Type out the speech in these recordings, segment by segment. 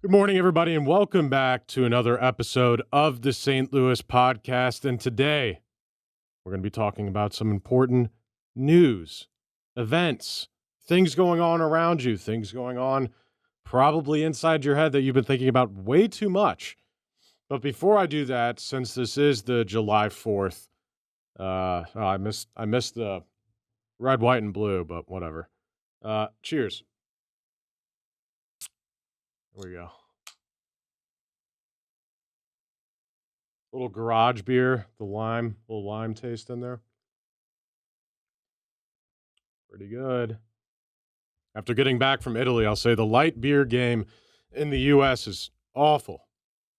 Good morning, everybody, and welcome back to another episode of the St. Louis Podcast. And today, we're going to be talking about some important news, events, things going on around you, things going on probably inside your head that you've been thinking about way too much. But before I do that, since this is the July 4th, I missed the red, white, and blue, but whatever. Cheers. There we go. Little garage beer, little lime taste in there. Pretty good. After getting back from Italy, I'll say the light beer game in the U.S. is awful.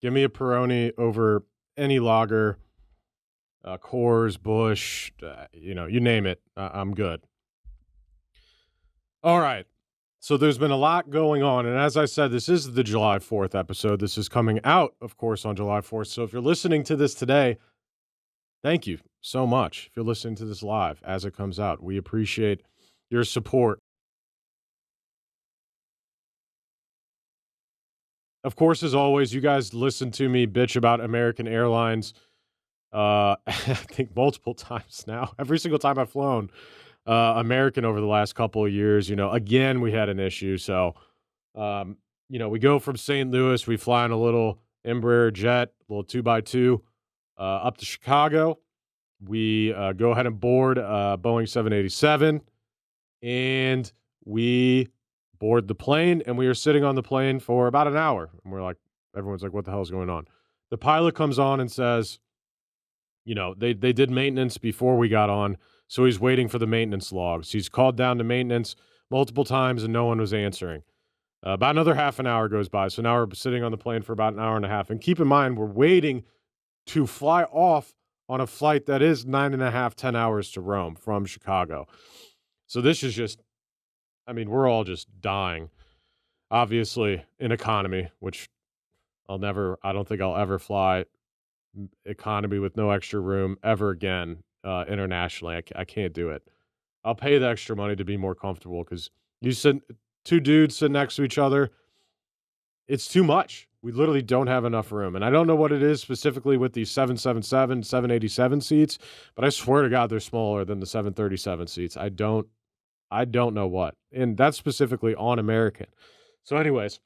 Give me a Peroni over any lager, Coors, Busch, you name it. I'm good. All right. So there's been a lot going on. And as I said, this is the July 4th episode. This is coming out, of course, on July 4th. So if you're listening to this today, thank you so much. If you're listening to this live as it comes out, we appreciate your support. Of course, as always, you guys listen to me bitch about American Airlines, I think multiple times now. Every single time I've flown American over the last couple of years, again, we had an issue. So, we go from St. Louis, we fly in a little Embraer jet, a little 2x2, up to Chicago. We go ahead and board Boeing 787, and we board the plane, and we are sitting on the plane for about an hour. And everyone's like, what the hell is going on? The pilot comes on and says, they did maintenance before we got on, so he's waiting for the maintenance logs. He's called down to maintenance multiple times, and no one was answering. About another half an hour goes by, so now we're sitting on the plane for about an hour and a half. And keep in mind, we're waiting to fly off on a flight that is 9.5, 10 hours to Rome from Chicago. So this is just, we're all just dying. Obviously, in economy, which I don't think I'll ever fly economy with no extra room ever again internationally. I can't do it. I'll pay the extra money to be more comfortable because two dudes sit next to each other. It's too much. We literally don't have enough room. And I don't know what it is specifically with these 777, 787 seats, but I swear to God, they're smaller than the 737 seats. I don't know what. And that's specifically on American. So anyways,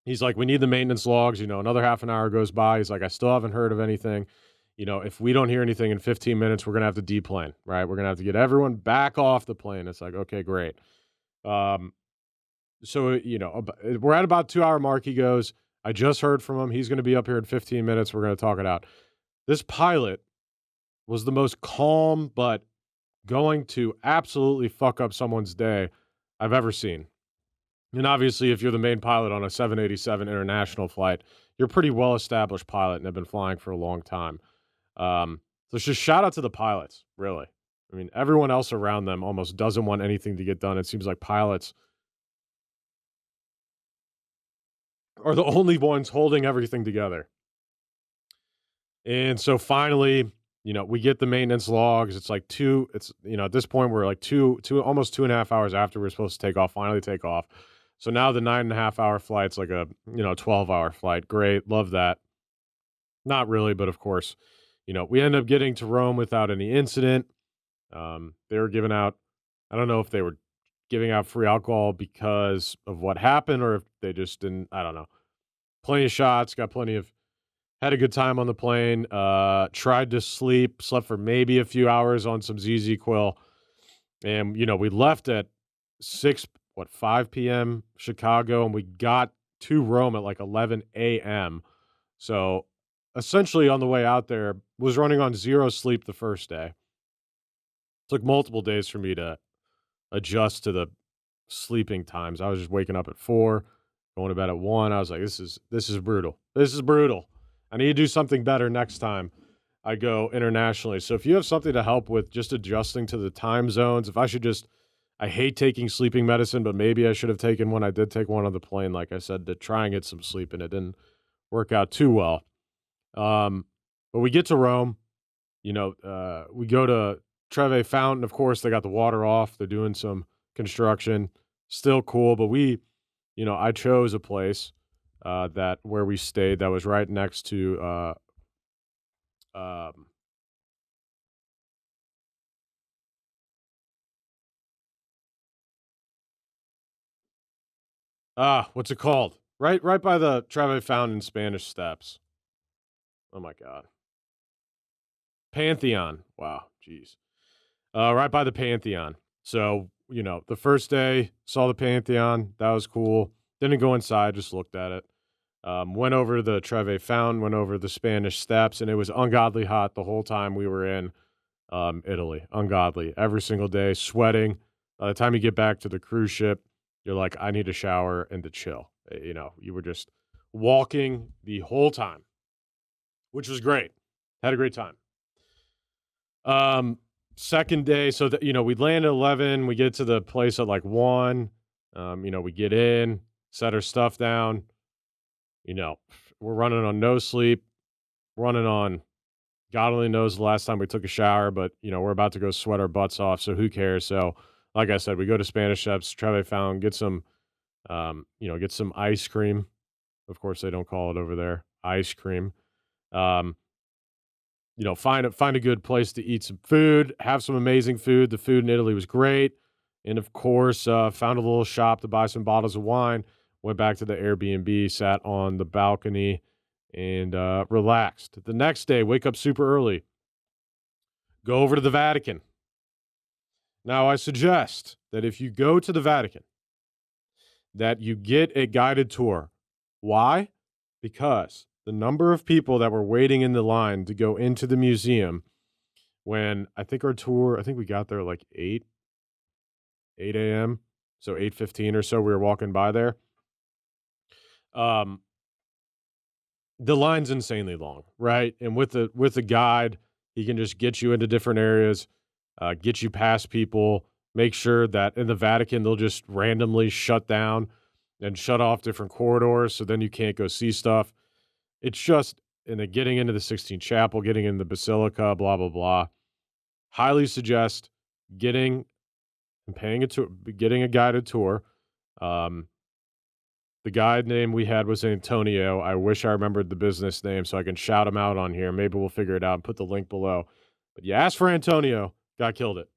he's like, we need the maintenance logs. Another half an hour goes by. He's like, I still haven't heard of anything. If we don't hear anything in 15 minutes, we're going to have to deplane, right? We're going to have to get everyone back off the plane. It's like, okay, great. So, we're at about 2-hour mark. He goes, I just heard from him. He's going to be up here in 15 minutes. We're going to talk it out. This pilot was the most calm, but going to absolutely fuck up someone's day I've ever seen. And obviously, if you're the main pilot on a 787 international flight, you're a pretty well-established pilot and have been flying for a long time. So it's just shout out to the pilots, really. Everyone else around them almost doesn't want anything to get done. It seems like pilots are the only ones holding everything together. And so finally, we get the maintenance logs. It's like at this point, we're like almost 2.5 hours after we're supposed to finally take off. So now the 9.5 hour flight's like a 12-hour flight. Great. Love that. Not really, but of course, we end up getting to Rome without any incident. They were giving out, I don't know if they were giving out free alcohol because of what happened or if they just didn't, I don't know. Plenty of shots, had a good time on the plane, tried to slept for maybe a few hours on some ZZ Quill. And, we left at 5 p.m. Chicago, and we got to Rome at like 11 a.m. So essentially on the way out there, was running on zero sleep the first day. Took multiple days for me to adjust to the sleeping times. I was just waking up at 4, going to bed at 1. I was like, this is brutal. This is brutal. I need to do something better next time I go internationally. So if you have something to help with just adjusting to the time zones, I hate taking sleeping medicine, but maybe I should have taken one. I did take one on the plane, like I said, to try and get some sleep, and it didn't work out too well. But we get to Rome, we go to Trevi Fountain. Of course, they got the water off. They're doing some construction. Still cool, but I chose a place that where we stayed that was right next to um, what's it called? Right by the Treve Fountain Spanish Steps. Oh my god. Pantheon. Wow, jeez. Right by the Pantheon. So, the first day, saw the Pantheon. That was cool. Didn't go inside, just looked at it. Went over the Treve Fountain, went over the Spanish Steps, and it was ungodly hot the whole time we were in Italy. Ungodly. Every single day, sweating. By the time you get back to the cruise ship, you're like, I need a shower and to chill. You were just walking the whole time, which was great. Had a great time. Um, Second day, so that we land at 11, we get to the place at like 1. We get in, set our stuff down. You know, we're running on no sleep, running on God only knows the last time we took a shower, but we're about to go sweat our butts off, so who cares? So, like I said, we go to Spanish Steps, Treve Fountain, get some ice cream. Of course, they don't call it over there ice cream. Um, find a good place to eat some food, have some amazing food. The food in Italy was great. And of course, found a little shop to buy some bottles of wine. Went back to the Airbnb, sat on the balcony, and relaxed. The next day, wake up super early, go over to the Vatican. Now, I suggest that if you go to the Vatican, that you get a guided tour. Why? Because the number of people that were waiting in the line to go into the museum when I think our tour, I think we got there like 8 a.m. So 8:15 or so, we were walking by there. Um, the line's insanely long, right? And with the guide, he can just get you into different areas, get you past people, make sure that in the Vatican they'll just randomly shut down and shut off different corridors, so then you can't go see stuff. It's just and then getting into the Sixtine Chapel, getting in the Basilica, blah blah blah. Highly suggest getting and paying a tour, getting a guided tour. Um, the guide name we had was Antonio. I wish I remembered the business name so I can shout him out on here. Maybe we'll figure it out and put the link below. But you asked for Antonio, got killed it.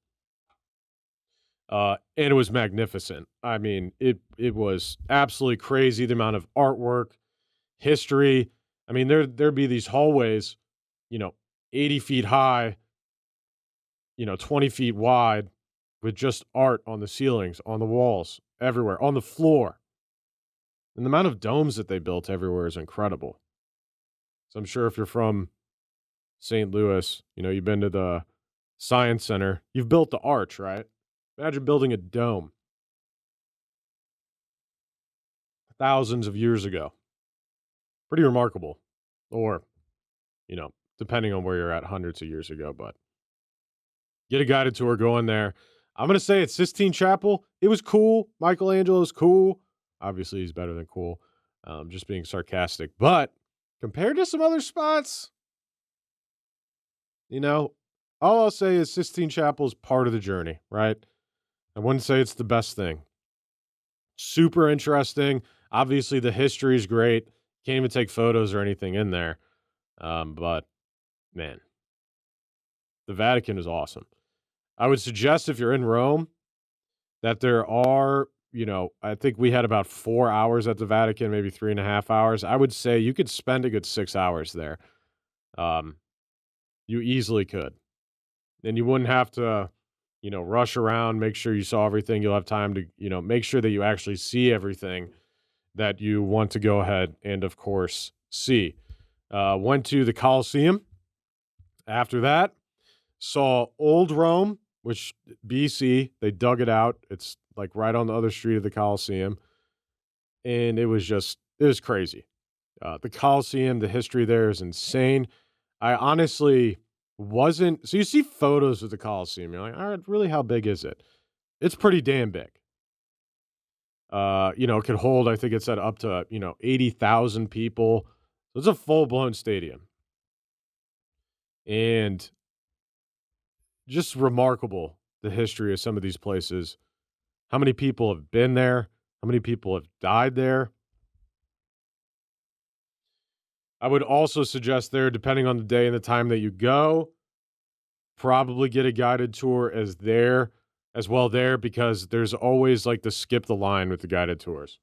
And it was magnificent. I mean, it was absolutely crazy the amount of artwork, history. I mean, there'd be these hallways, you know, 80 feet high, 20 feet wide, with just art on the ceilings, on the walls, everywhere, on the floor. And the amount of domes that they built everywhere is incredible. So I'm sure if you're from St. Louis, you've been to the Science Center, you've built the arch, right? Imagine building a dome thousands of years ago. Pretty remarkable. Or, depending on where you're at, hundreds of years ago, but get a guided tour, go in there. I'm going to say at Sistine Chapel, it was cool. Michelangelo's cool. Obviously, he's better than cool. Just being sarcastic. But compared to some other spots, all I'll say is Sistine Chapel is part of the journey, right? I wouldn't say it's the best thing. Super interesting. Obviously, the history is great. Can't even take photos or anything in there. But man, the Vatican is awesome. I would suggest if you're in Rome that there are, I think we had about 4 hours at the Vatican, maybe 3.5 hours. I would say you could spend a good 6 hours there. Um, you easily could. And you wouldn't have to, rush around, make sure you saw everything. You'll have time to, make sure that you actually see everything that you want to go ahead and, of course, see. Went to the Colosseum. After that, saw Old Rome, which BC, they dug it out. It's like right on the other street of the Colosseum. And it was crazy. The Colosseum, the history there is insane. I honestly wasn't. So you see photos of the Colosseum. You're like, all right, really, how big is it? It's pretty damn big. It could hold, I think it said up to, 80,000 people. So it's a full blown stadium. And just remarkable the history of some of these places. How many people have been there? How many people have died there? I would also suggest there, depending on the day and the time that you go, probably get a guided tour as well there because there's always like the skip the line with the guided tours.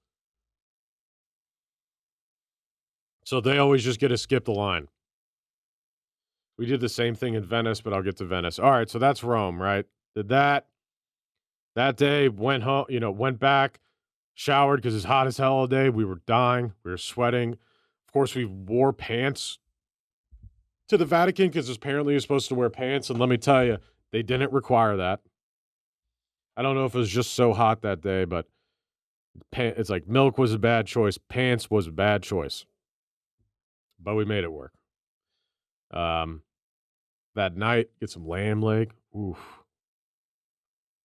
So they always just get to skip the line. We did the same thing in Venice, but I'll get to Venice. All right, so that's Rome, right? Did that day, went home, went back, showered because it's hot as hell all day. We were dying, we were sweating. Of course, we wore pants to the Vatican because apparently you're supposed to wear pants. And let me tell you, they didn't require that. I don't know if it was just so hot that day, but it's like milk was a bad choice. Pants was a bad choice, but we made it work. Um, that night, get some lamb leg. Oof,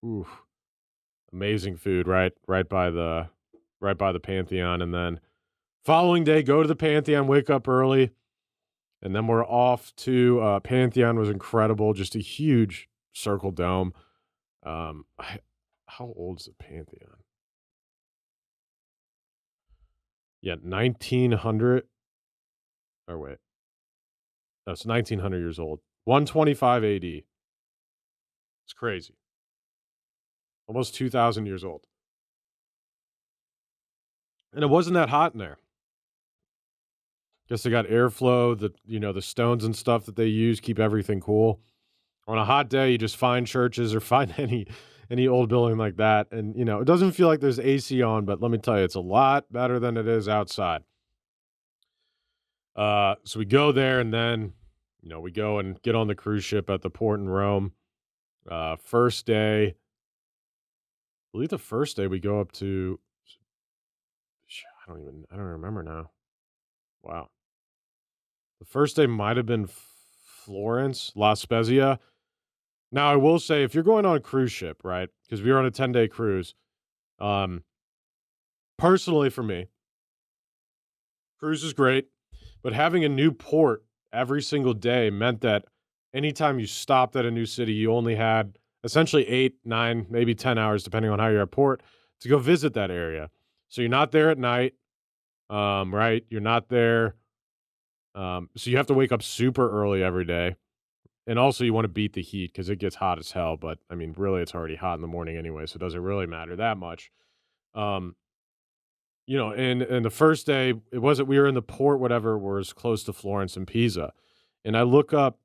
oof, amazing food. Right by the Pantheon, and then following day, go to the Pantheon, wake up early, and then we're off to Pantheon was incredible. Just a huge circle dome. How old is the Pantheon? Yeah, 1900. Or wait, no, it's 1900 years old. 125 AD. It's crazy. Almost 2,000 years old. And it wasn't that hot in there. Guess they got airflow. The stones and stuff that they use keep everything cool. On a hot day, you just find churches or find any old building like that, and it doesn't feel like there's AC on, but let me tell you, it's a lot better than it is outside. So we go there, and then we go and get on the cruise ship at the port in Rome. First day, I believe the first day we go up to, I don't remember now. Wow, the first day might have been Florence, La Spezia. Now I will say, if you're going on a cruise ship, right? Because we were on a 10-day cruise. Um, Personally, for me, cruise is great, but having a new port every single day meant that anytime you stopped at a new city, you only had essentially 8, 9, maybe 10 hours, depending on how you're at port, to go visit that area. So you're not there at night, right? You're not there. So you have to wake up super early every day. And also, you want to beat the heat because it gets hot as hell. But I mean, really, it's already hot in the morning anyway, so it doesn't really matter that much. Um, and the first day, it wasn't, we were in the port, whatever, was close to Florence and Pisa. And I look up,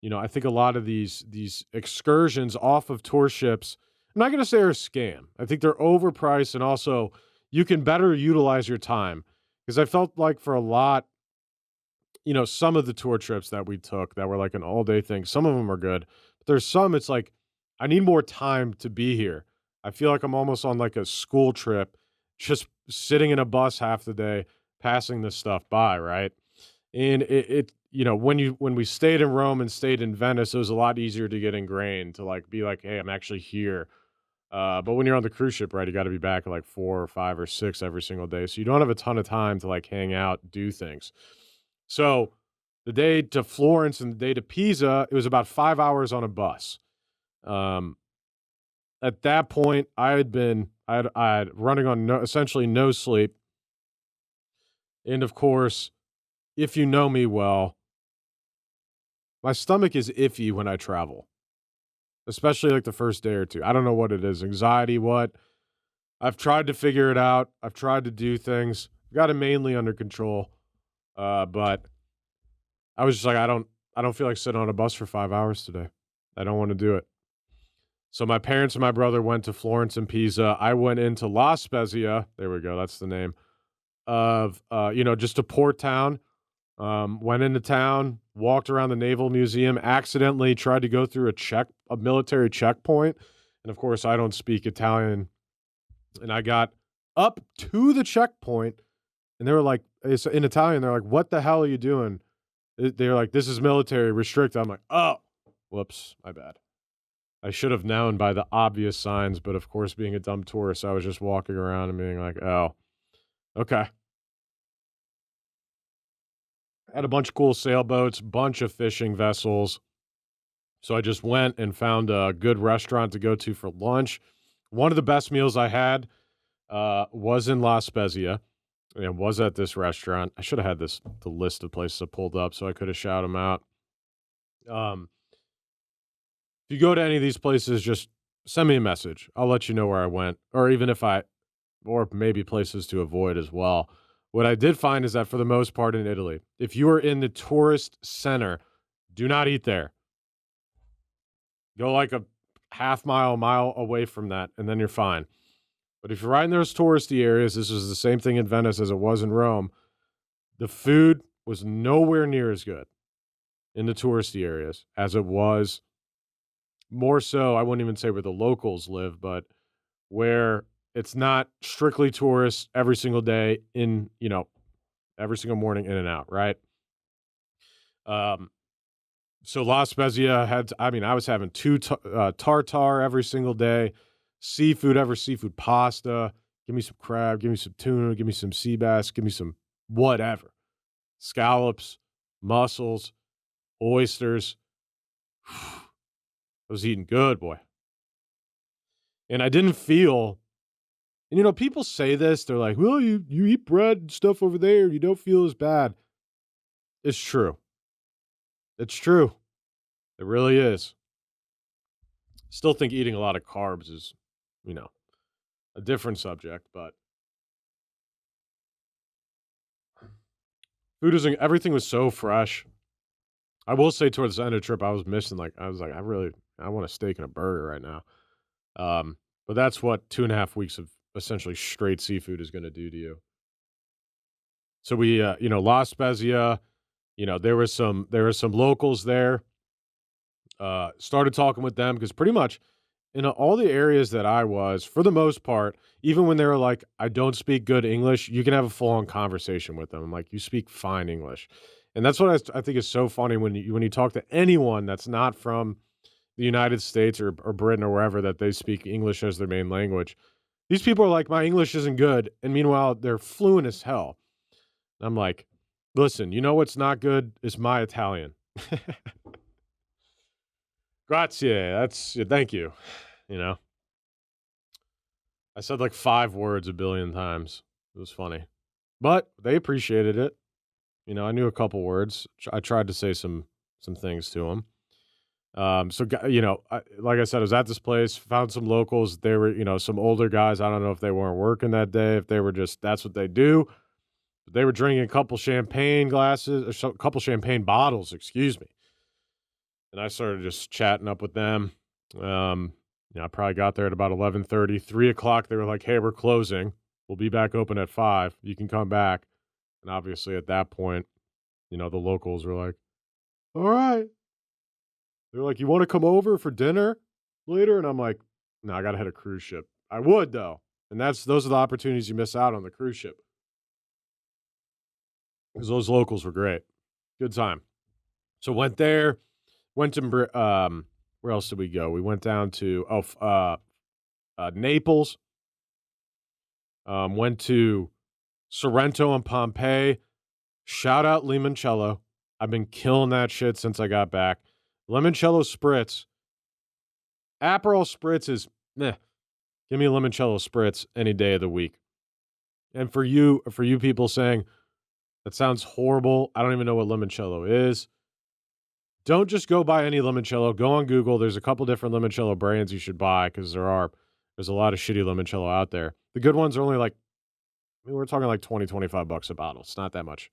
I think a lot of these excursions off of tour ships, I'm not going to say are a scam. I think they're overpriced, and also you can better utilize your time. Because I felt like for a lot, some of the tour trips that we took that were like an all day thing, some of them are good, but there's some, it's like, I need more time to be here. I feel like I'm almost on like a school trip, just sitting in a bus half the day, passing this stuff by, right? And when we stayed in Rome and stayed in Venice, it was a lot easier to get ingrained to like be like, hey, I'm actually here. But when you're on the cruise ship, right, you got to be back at like 4 or 5 or 6 every single day, so you don't have a ton of time to like hang out, do things. So the day to Florence and the day to Pisa, it was about 5 hours on a bus. Um, at that point, I had running on essentially no sleep. And of course, if you know me well, my stomach is iffy when I travel, especially like the first day or two. I don't know what it is, anxiety, what. I've tried to figure it out. I've tried to do things. Got it mainly under control. But I was just like, I don't feel like sitting on a bus for 5 hours today. I don't want to do it. So my parents and my brother went to Florence and Pisa. I went into La Spezia. There we go. That's the name of, just a port town. Went into town, walked around the Naval Museum, accidentally tried to go through a military checkpoint. And of course, I don't speak Italian. And I got up to the checkpoint, and they were like, it's in Italian, they're like, what the hell are you doing? They're like, this is military restricted. I'm like, oh, whoops, my bad. I should have known by the obvious signs, but of course, being a dumb tourist, I was just walking around and being like, oh, okay. Had a bunch of cool sailboats, bunch of fishing vessels. So I just went and found a good restaurant to go to for lunch. One of the best meals I had was in La Spezia. Yeah, was at this restaurant. I should have had the list of places I pulled up so I could have shouted them out. Um, if you go to any of these places, just send me a message. I'll let you know where I went, or even if I, or maybe places to avoid as well. What I did find is that for the most part in Italy, if you are in the tourist center, do not eat there. Go like a mile away from that, and then you're fine. But if you're right in those touristy areas, this is the same thing in Venice as it was in Rome. The food was nowhere near as good in the touristy areas as it was more so. I wouldn't even say where the locals live, but where it's not strictly tourists every single day in, every single morning in and out, right? Um, so La Spezia I was having tartar every single day, seafood pasta. Give me some crab, give me some tuna, give me some sea bass, give me some whatever. Scallops, mussels, oysters. I was eating good, boy. And I didn't feel, and people say this, they're like, well, you eat bread and stuff over there, you don't feel as bad. It's true. It's true. It really is. Still think eating a lot of carbs is, you know, a different subject, but everything was so fresh. I will say towards the end of the trip, I was missing, I want a steak and a burger right now. But that's what 2.5 weeks of essentially straight seafood is going to do to you. So we, La Spezia, there were some locals there. Started talking with them because pretty much in all the areas that I was, for the most part, even when they were like, I don't speak good English, you can have a full on conversation with them. I'm like, you speak fine English. And that's what I think is so funny when you talk to anyone that's not from the United States or Britain or wherever that they speak English as their main language. These people are like, my English isn't good. And meanwhile, they're fluent as hell. And I'm like, listen, you know what's not good is my Italian. Grazie. Thank you. You know, I said like 5 words a billion times. It was funny, but they appreciated it. I knew a couple words. I tried to say some things to them. Like I said, I was at this place, found some locals. They were, some older guys. I don't know if they weren't working that day, if they were just, that's what they do. But they were drinking a couple champagne glasses, a couple champagne bottles, excuse me. And I started just chatting up with them. I probably got there at about 11:30, 3 o'clock. They were like, hey, we're closing. We'll be back open at 5. You can come back. And obviously at that point, the locals were like, all right. They're like, you want to come over for dinner later? And I'm like, no, I got to hit a cruise ship. I would though. And those are the opportunities you miss out on the cruise ship. Because those locals were great. Good time. So went there, went to, where else did we go? We went down to, Naples. Went to Sorrento and Pompeii. Shout out limoncello. I've been killing that shit since I got back. Limoncello spritz. Aperol spritz is meh. Give me a limoncello spritz any day of the week. And for you people saying that sounds horrible, I don't even know what limoncello is. Don't just go buy any limoncello. Go on Google. There's a couple different limoncello brands you should buy because there's a lot of shitty limoncello out there. The good ones are only like, we're talking like 20, $25 a bottle. It's not that much.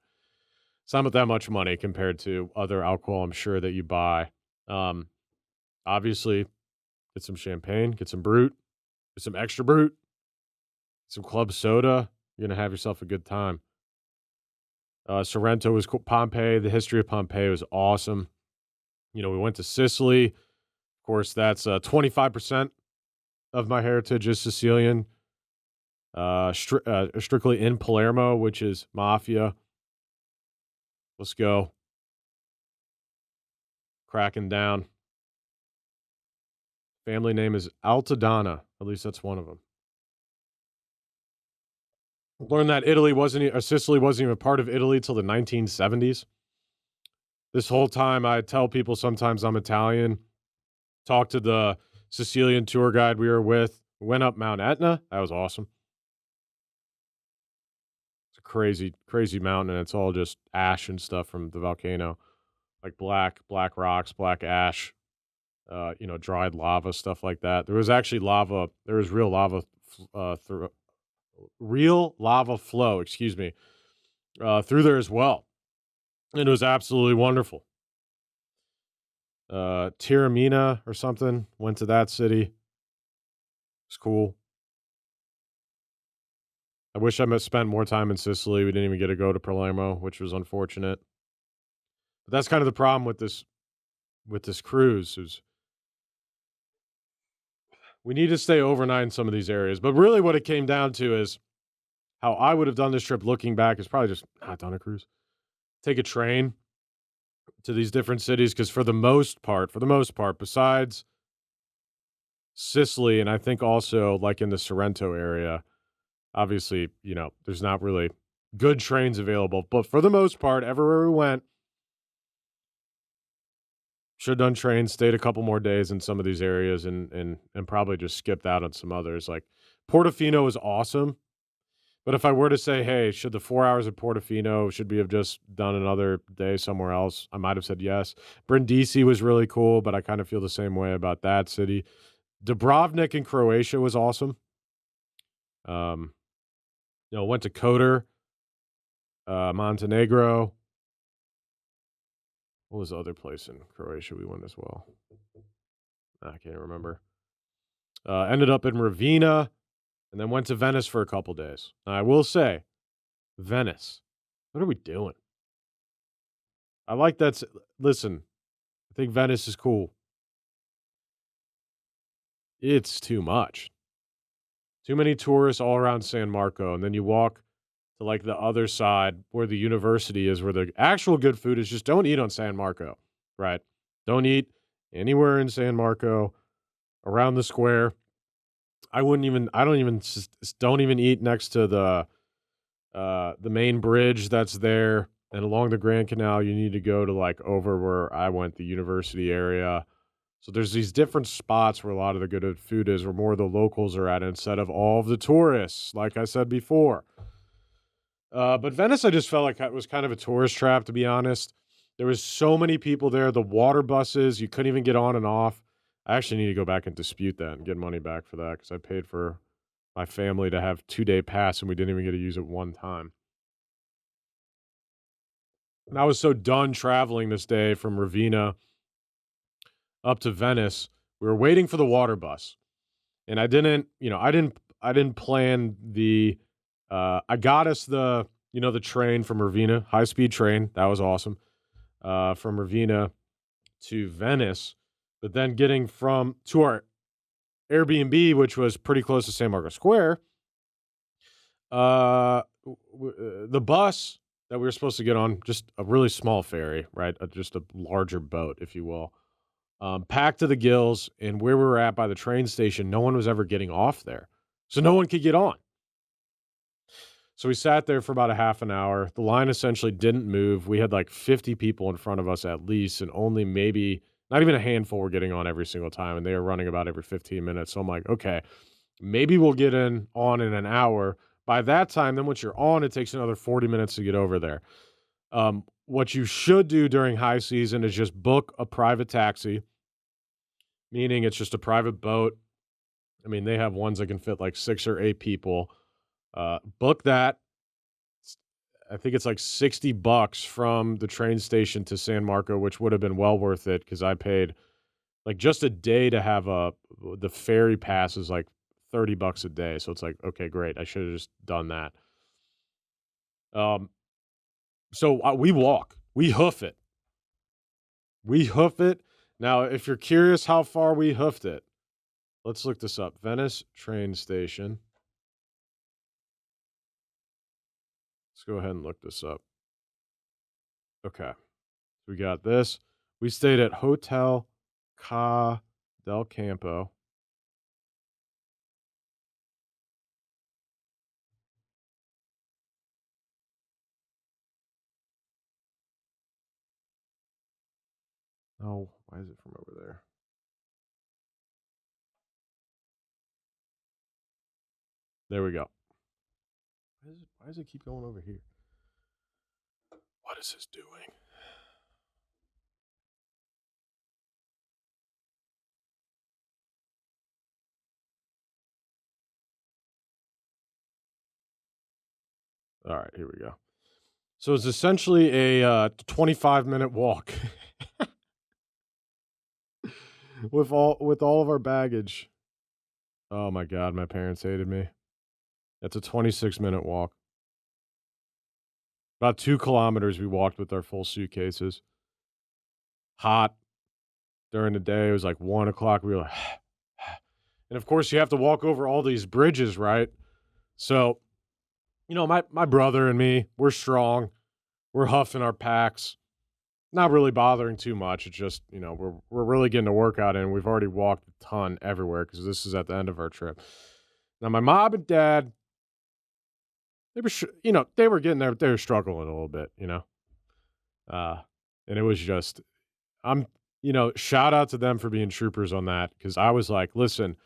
It's not that much money compared to other alcohol, I'm sure, that you buy. Obviously, get some champagne, get some brut, get some extra brut, some club soda. You're going to have yourself a good time. Sorrento was cool. Pompeii, the history of Pompeii was awesome. We went to Sicily. Of course, that's 25% of my heritage is Sicilian. Strictly in Palermo, which is mafia. Let's go. Cracking down. Family name is Altadonna. At least that's one of them. Learned that Sicily wasn't even part of Italy till the 1970s. This whole time, I tell people sometimes I'm Italian. Talked to the Sicilian tour guide we were with. Went up Mount Etna. That was awesome. crazy, crazy mountain, and it's all just ash and stuff from the volcano, like black rocks, black ash, dried lava, stuff like that. There was actually lava. There was real lava, through real lava flow. Excuse me, through there as well, and it was absolutely wonderful. Tiramina or something. Went to that city. It's cool. I wish I spent more time in Sicily. We didn't even get to go to Palermo, which was unfortunate. But that's kind of the problem with this cruise is we need to stay overnight in some of these areas. But really, what it came down to is how I would have done this trip. Looking back, is probably just not done a cruise. Take a train to these different cities because for the most part, besides Sicily, and I think also like in the Sorrento area, obviously, there's not really good trains available. But for the most part, everywhere we went, should have done trains, stayed a couple more days in some of these areas, and probably just skipped out on some others. Like Portofino is awesome, but if I were to say, hey, should the 4 hours of Portofino should we have just done another day somewhere else? I might have said yes. Brindisi was really cool, but I kind of feel the same way about that city. Dubrovnik in Croatia was awesome. Um, went to Kotor, Montenegro. What was the other place in Croatia we went as well? I can't remember. Ended up in Ravenna, and then went to Venice for a couple days. Now, I will say, Venice, what are we doing? I like that. Listen, I think Venice is cool. It's too much. Too many tourists all around San Marco, and then you walk to like the other side where the university is, where the actual good food is. Just don't eat on San Marco, right? Don't eat anywhere in San Marco around the square. I wouldn't even. I don't even. Don't even eat next to the main bridge that's there, and along the Grand Canal. You need to go to like over where I went, the university area. So there's these different spots where a lot of the good food is, where more of the locals are at, instead of all of the tourists, like I said before. But Venice, I just felt like it was kind of a tourist trap, to be honest. There was so many people there. The water buses, you couldn't even get on and off. I actually need to go back and dispute that and get money back for that because I paid for my family to have 2-day pass and we didn't even get to use it one time. And I was so done traveling this day from Ravenna up to Venice. We were waiting for the water bus, and I didn't plan the. I got us the train from Ravenna, high speed train. That was awesome. From Ravenna to Venice, but then getting from to our Airbnb, which was pretty close to San Marco Square. The bus that we were supposed to get on, just a really small ferry, right? Just a larger boat, if you will, packed to the gills. And where we were at by the train station, no one was ever getting off there, so no one could get on. So we sat there for about a half an hour. The line essentially didn't move. We had like 50 people in front of us at least, and only maybe not even a handful were getting on every single time, and they were running about every 15 minutes. So I'm like, okay, maybe we'll get on in an hour. By that time, then once you're on, it takes another 40 minutes to get over there. What you should do during high season is just book a private taxi, meaning it's just a private boat. I mean, they have ones that can fit like 6 or 8 people. Book that. I think it's like $60 from the train station to San Marco, which would have been well worth it because I paid like just a day to have the ferry pass is like $30 a day. So it's like, okay, great. I should have just done that. Um, so we hoof it. We hoof it. Now, if you're curious how far we hoofed it, let's look this up. Venice train station. Let's go ahead and look this up. Okay. We got this. We stayed at Hotel Ca del Campo. Oh, why is it from over there? There we go. Why does it keep going over here? What is this doing? All right, here we go. So it's essentially a 25-minute walk with all of our baggage. Oh my god, my parents hated me. It's a 26-minute walk. About 2 kilometers we walked with our full suitcases. Hot during the day. It was like 1 o'clock. We were like, and of course, you have to walk over all these bridges, right? So, my brother and me, we're strong. We're huffing our packs. Not really bothering too much. It's just, we're really getting a workout in. We've already walked a ton everywhere because this is at the end of our trip. Now, my mom and dad, they were, they were getting there. They were struggling a little bit, uh, and it was just, I'm, shout out to them for being troopers on that because I was like, listen,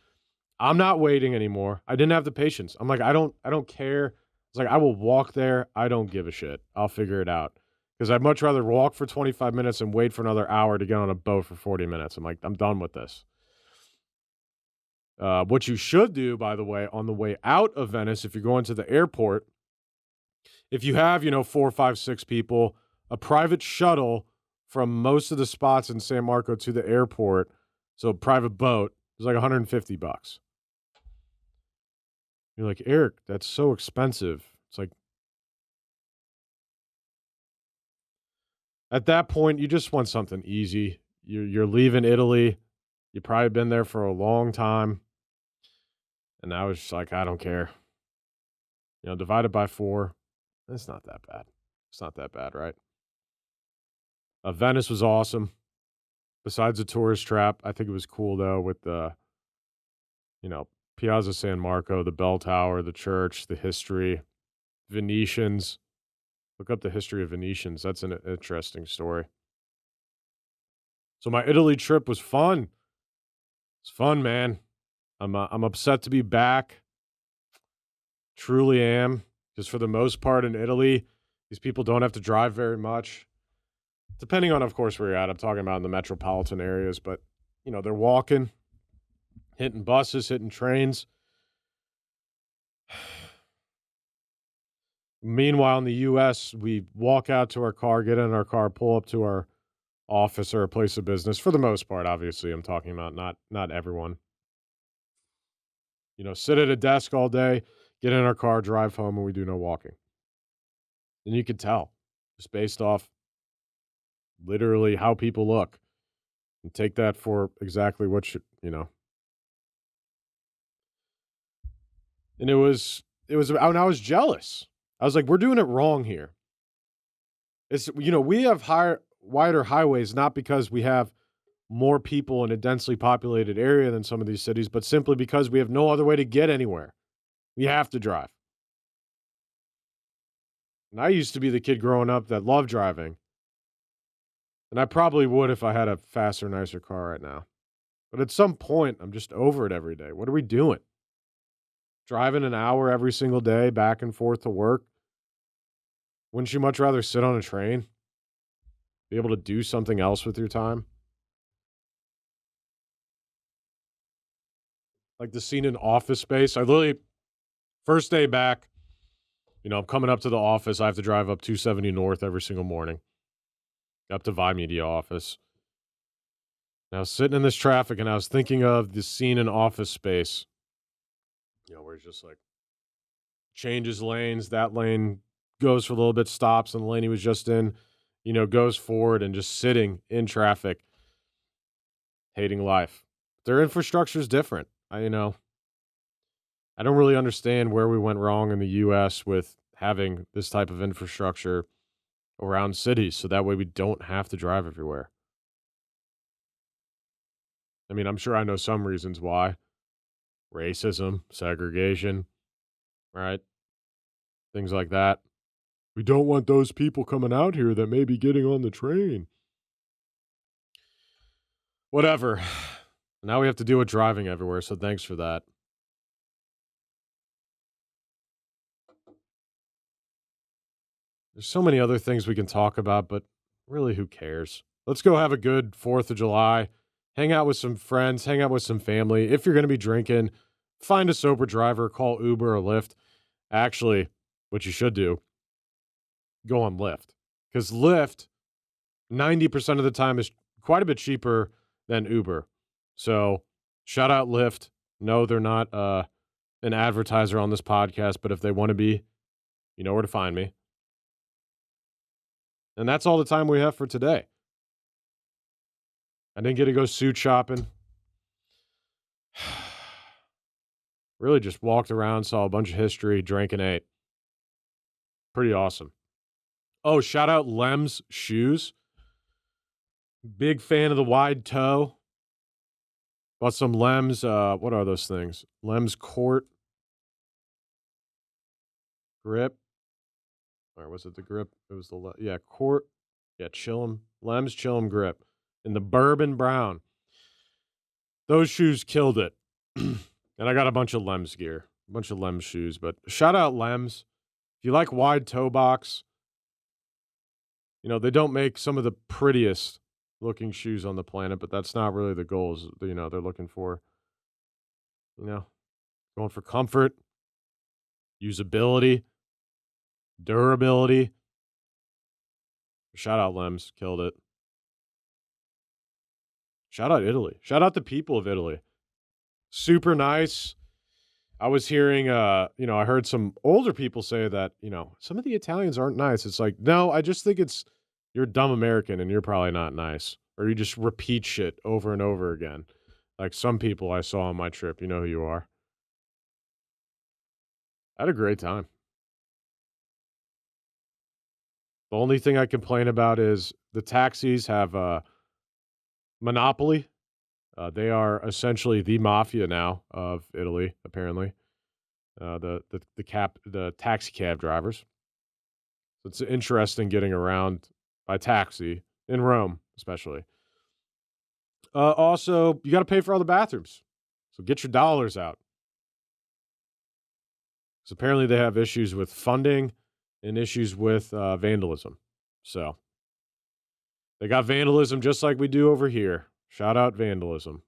I'm not waiting anymore. I didn't have the patience. I'm like, I don't care. It's like I will walk there. I don't give a shit. I'll figure it out. Because I'd much rather walk for 25 minutes and wait for another hour to get on a boat for 40 minutes. I'm like, I'm done with this. What you should do, by the way, on the way out of Venice, if you're going to the airport, if you have, 4, 5, 6 people, a private shuttle from most of the spots in San Marco to the airport, so a private boat, is like $150. You're like, Eric, that's so expensive. It's like, at that point, you just want something easy. You're leaving Italy. You've probably been there for a long time. And I was just like, I don't care. Divided by 4, it's not that bad. It's not that bad, right? Venice was awesome. Besides the tourist trap, I think it was cool though with the, you know, Piazza San Marco, the bell tower, the church, the history, Venetians. Look up the history of Venetians. That's an interesting story. So my Italy trip was fun. It's fun, man. I'm upset to be back. Truly am. Because for the most part in Italy, these people don't have to drive very much. Depending on, of course, where you're at. I'm talking about in the metropolitan areas, but they're walking, hitting buses, hitting trains. Meanwhile, in the US, we walk out to our car, get in our car, pull up to our office or a place of business. For the most part, obviously, I'm talking about not everyone. Sit at a desk all day, get in our car, drive home, and we do no walking. And you could tell just based off literally how people look and take that for exactly what and it was, and I was jealous. I was like, we're doing it wrong here. We have wider highways, not because we have more people in a densely populated area than some of these cities, but simply because we have no other way to get anywhere. We have to drive. And I used to be the kid growing up that loved driving. And I probably would if I had a faster, nicer car right now. But at some point, I'm just over it every day. What are we doing? Driving an hour every single day back and forth to work? Wouldn't you much rather sit on a train? Be able to do something else with your time? Like the scene in Office Space. I literally, first day back, I'm coming up to the office. I have to drive up 270 North every single morning, up to Vi Media office. And I was sitting in this traffic and I was thinking of the scene in Office Space, where it's just like changes lanes, that lane goes for a little bit, stops, and the lane he was just in, goes forward and just sitting in traffic, hating life. Their infrastructure is different. I don't really understand where we went wrong in the US with having this type of infrastructure around cities so that way we don't have to drive everywhere. I mean, I'm sure I know some reasons why. Racism, segregation, right? Things like that. We don't want those people coming out here that may be getting on the train. Whatever. Now we have to deal with driving everywhere, so thanks for that. There's so many other things we can talk about, but really, who cares? Let's go have a good 4th of July. Hang out with some friends, hang out with some family. If you're going to be drinking, find a sober driver, call Uber or Lyft. Actually, what you should do, go on Lyft. Because Lyft, 90% of the time, is quite a bit cheaper than Uber. So, shout out Lyft. No, they're not an advertiser on this podcast, but if they want to be, you know where to find me. And that's all the time we have for today. I didn't get to go suit shopping. Really just walked around, saw a bunch of history, drank and ate. Pretty awesome. Oh, shout out Lem's Shoes. Big fan of the wide toe. Bought some Lem's, what are those things? Lem's Court Grip. Or was it the grip? It was the, Court. Yeah, Chillum. Lem's Chillum Grip. In the bourbon brown. Those shoes killed it. And I got a bunch of Lem's gear. A bunch of Lem's shoes. But shout out Lem's. If you like wide toe box, they don't make some of the prettiest looking shoes on the planet, but that's not really the goals, they're looking for, going for comfort, usability, durability. Shout out Lems, killed it. Shout out Italy. Shout out the people of Italy. Super nice. I was hearing, I heard some older people say that, some of the Italians aren't nice. It's like, no, I just think you're a dumb American and you're probably not nice. Or you just repeat shit over and over again. Like some people I saw on my trip, you know who you are. I had a great time. The only thing I complain about is the taxis have a monopoly. They are essentially the mafia now of Italy, apparently. The taxi cab drivers. So it's interesting getting around by taxi in Rome, especially. Also, you got to pay for all the bathrooms, so get your dollars out. Because apparently they have issues with funding and issues with vandalism. So they got vandalism just like we do over here. Shout out vandalism.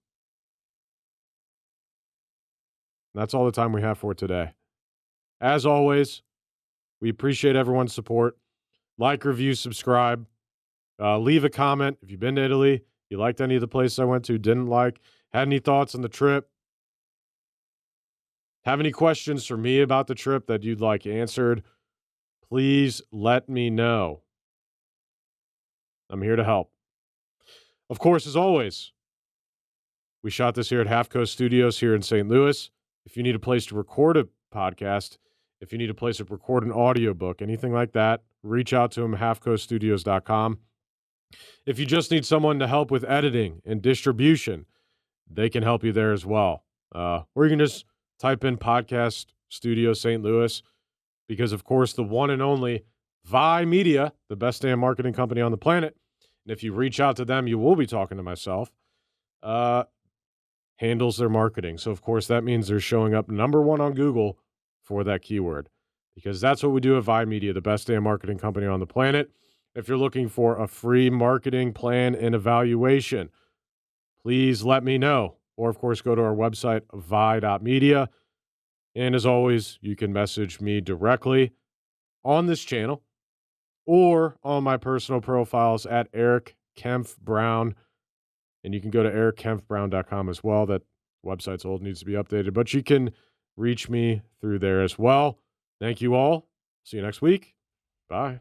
That's all the time we have for today. As always, we appreciate everyone's support. Like, review, subscribe. Leave a comment if you've been to Italy, you liked any of the places I went to, didn't like, had any thoughts on the trip, have any questions for me about the trip that you'd like answered, please let me know. I'm here to help. Of course, as always, we shot this here at Half Coast Studios here in St. Louis. If you need a place to record a podcast, if you need a place to record an audiobook, anything like that, reach out to them, halfcoaststudios.com. If you just need someone to help with editing and distribution, they can help you there as well. Or you can just type in Podcast Studio St. Louis, because, of course, the one and only Vi Media, the best damn marketing company on the planet, and if you reach out to them, you will be talking to myself, handles their marketing. So, of course, that means they're showing up number one on Google for that keyword, because that's what we do at Vi Media, the best damn marketing company on the planet. If you're looking for a free marketing plan and evaluation, please let me know. Or, of course, go to our website, vi.media. And as always, you can message me directly on this channel or on my personal profiles at Eric Kempf Brown. And you can go to erickempfbrown.com as well. That website's old, needs to be updated. But you can reach me through there as well. Thank you all. See you next week. Bye.